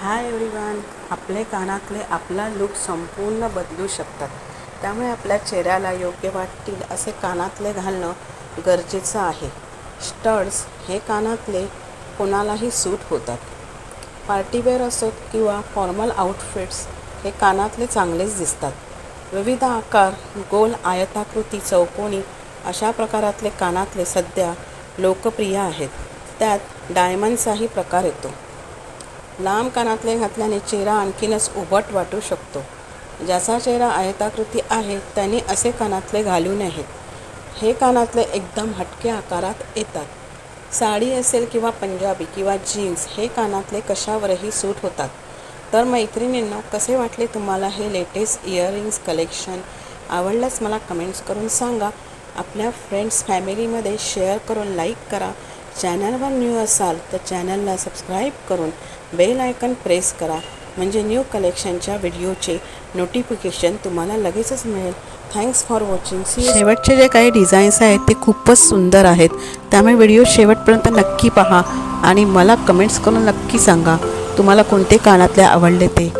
Hi everyone, आपले कानातले आपला लुक संपूर्ण बदलू शकतात. त्यामुळे आपल्या चेहऱ्याला योग्य वाटतील असे कानातले घालणं गरजेचं आहे. स्टड्स हे कानातले कोणालाही सूट होतात. पार्टीवेअर असोत किंवा फॉर्मल आउटफिट्स, हे कानातले चांगलेच दिसतात. विविध आकार, गोल, आयताकृती, चौकोनी अशा प्रकारातले कानातले सध्या लोकप्रिय आहेत. त्यात डायमंडचाही प्रकार येतो. लांब कानातले घातल्याने चेहरा आणखीनच उभट वाटू शकतो. ज्याचा चेहरा आयताकृती आहे त्याने असे कानातले घालू नयेत. हे कानातले एकदम हटके आकारात येतात. साडी असेल किंवा पंजाबी किंवा जीन्स, हे कानातले कशावरही सूट होतात. तर मैत्रिणींनो, कसे वाटले तुम्हाला हे लेटेस्ट इयरिंग्स कलेक्शन? आवडल्यास मला कमेंट्स करून सांगा. आपल्या फ्रेंड्स फॅमिलीमध्ये शेअर करून लाईक करा. चॅनलवर न्यू असाल तर चॅनलला सबस्क्राईब करून बेल आयकन प्रेस करा, म्हणजे न्यू कलेक्शनच्या व्हिडिओचे नोटिफिकेशन तुम्हाला लगेचच मिळेल. Thanks for watching. शेवटचे जे काही डिझाईन्स आहेत ते खूपच सुंदर आहेत. त्यामुळे व्हिडिओ शेवटपर्यंत नक्की पहा आणि मला कमेंट्स करून नक्की सांगा तुम्हाला कोणते कानातले आवडले ते.